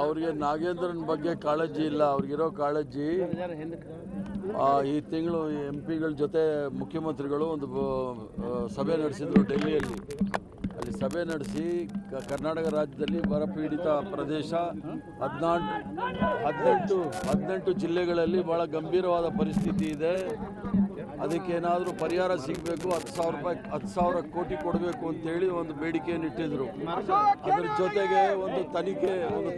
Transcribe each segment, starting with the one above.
ಅವ್ರಿಗೆ ನಾಗೇಂದ್ರನ್ ಬಗ್ಗೆ ಕಾಳಜಿ ಇಲ್ಲ. ಅವ್ರಿಗಿರೋ ಕಾಳಜಿ ಈ ತಿಂಗಳು MP ಗಳ ಜೊತೆ ಮುಖ್ಯಮಂತ್ರಿಗಳು ಒಂದು ಸಭೆ ನಡೆಸಿದ್ರು ಡೆಲ್ಲಿಯಲ್ಲಿ. ಅಲ್ಲಿ ಸಭೆ ನಡೆಸಿ ಕರ್ನಾಟಕ ರಾಜ್ಯದಲ್ಲಿ ಬರಪೀಡಿತ ಪ್ರದೇಶ 18 ಜಿಲ್ಲೆಗಳಲ್ಲಿ ಭಾಳ ಗಂಭೀರವಾದ ಪರಿಸ್ಥಿತಿ ಇದೆ. ಅದಕ್ಕೇನಾದರೂ ಪರಿಹಾರ ಸಿಗಬೇಕು, 10,000 ಕೋಟಿ ಕೊಡಬೇಕು ಅಂತೇಳಿ ಒಂದು ಬೇಡಿಕೆಯನ್ನು ಇಟ್ಟಿದ್ರು. ಅದರ ಜೊತೆಗೆ ಒಂದು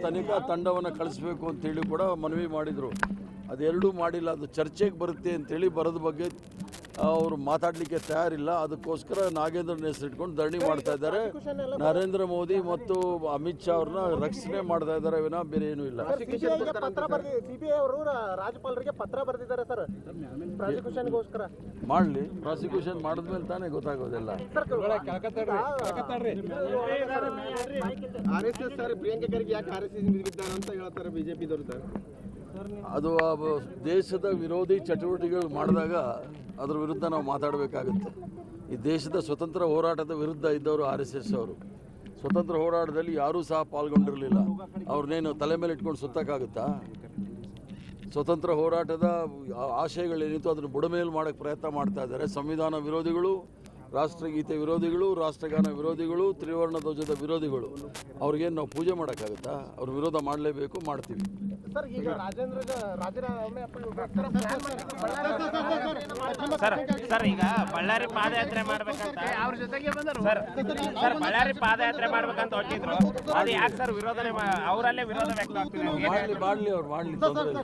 ತನಿಖಾ ತಂಡವನ್ನು ಕಳಿಸ್ಬೇಕು ಅಂತೇಳಿ ಕೂಡ ಮನವಿ ಮಾಡಿದರು. ಅದೆರಡೂ ಮಾಡಿಲ್ಲ. ಅದು ಚರ್ಚೆಗೆ ಬರುತ್ತೆ ಅಂತೇಳಿ ಬರೋದ ಬಗ್ಗೆ ಅವರು ಮಾತಾಡಲಿಕ್ಕೆ ತಯಾರಿಲ್ಲ. ಅದಕ್ಕೋಸ್ಕರ ನಾಗೇಂದ್ರನ ಹೆಸರಿಟ್ಕೊಂಡು ಧರಣಿ ಮಾಡ್ತಾ ಇದ್ದಾರೆ. ನರೇಂದ್ರ ಮೋದಿ ಮತ್ತು ಅಮಿತ್ ಶಾ ಅವ್ರನ್ನ ರಕ್ಷಣೆ ಮಾಡ್ತಾ ಇದ್ದಾರೆ ವಿನಃ ಬೇರೆ ಏನೂ ಇಲ್ಲ. ಸಿಬಿಐ ಅವರು ರಾಜ್ಯಪಾಲರಿಗೆ ಪತ್ರ ಬರೆದಿದ್ದಾರೆ ಸರ್, ಪ್ರಾಸಿಕ್ಯೂಷನ್ಗೋಸ್ಕರ. ಮಾಡಲಿ, ಪ್ರಾಸಿಕ್ಯೂಷನ್ ಮಾಡಿದ್ಮೇಲೆ ತಾನೇ ಗೊತ್ತಾಗೋದಿಲ್ಲ. RSS ಸರ್ ಪ್ರಿಯಾಂಕಾ ಖರ್ಗೆ ಯಾಕೆ RSS ವಿರುದ್ಧ ಅಂತ ಹೇಳ್ತಾರೆ ಬಿಜೆಪಿದವರು ಸರ್. ಅದು ದೇಶದ ವಿರೋಧಿ ಚಟುವಟಿಕೆಗಳು ಮಾಡಿದಾಗ ಅದರ ವಿರುದ್ಧ ನಾವು ಮಾತಾಡಬೇಕಾಗುತ್ತೆ. ಈ ದೇಶದ ಸ್ವತಂತ್ರ ಹೋರಾಟದ ವಿರುದ್ಧ ಇದ್ದವರು RSS ಅವರು. ಸ್ವತಂತ್ರ ಹೋರಾಟದಲ್ಲಿ ಯಾರೂ ಸಹ ಪಾಲ್ಗೊಂಡಿರಲಿಲ್ಲ. ಅವ್ರನ್ನೇನು ತಲೆ ಮೇಲೆ ಇಟ್ಕೊಂಡು ಸುತ್ತಕ್ಕಾಗುತ್ತಾ? ಸ್ವತಂತ್ರ ಹೋರಾಟದ ಆಶಯಗಳೇನಿತ್ತು ಅದನ್ನು ಬುಡಮೇಲು ಮಾಡೋಕ್ಕೆ ಪ್ರಯತ್ನ ಮಾಡ್ತಾ ಇದ್ದಾರೆ. ಸಂವಿಧಾನ ವಿರೋಧಿಗಳು, ರಾಷ್ಟ್ರಗೀತೆ ವಿರೋಧಿಗಳು, ರಾಷ್ಟ್ರಗಾನ ವಿರೋಧಿಗಳು, ತ್ರಿವರ್ಣ ಧ್ವಜದ ವಿರೋಧಿಗಳು. ಅವ್ರಿಗೇನು ನಾವು ಪೂಜೆ ಮಾಡೋಕ್ಕಾಗುತ್ತಾ? ಅವ್ರ ವಿರೋಧ ಮಾಡಲೇಬೇಕು, ಮಾಡ್ತೀವಿ. ಸರ್ ಈಗ ಬಳ್ಳಾರಿ ಪಾದಯಾತ್ರೆ ಮಾಡ್ಬೇಕಂತ ಅವ್ರ ಜೊತೆಗೆ ಬಂದರು ಸರ್. ಬಳ್ಳಾರಿ ಪಾದಯಾತ್ರೆ ಮಾಡ್ಬೇಕಂತ ಹೊಟ್ಟಿದ್ರು. ಅದು ಯಾಕೆ ಸರ್ ವಿರೋಧನೆ ಅವರಲ್ಲೇ ವಿರೋಧ ವ್ಯಕ್ತ ಆಗ್ತಿದೆ? ಮಾಡಲಿ, ಅವ್ರು ಮಾಡಲಿ, ತೊಂದರೆ ಇಲ್ಲ.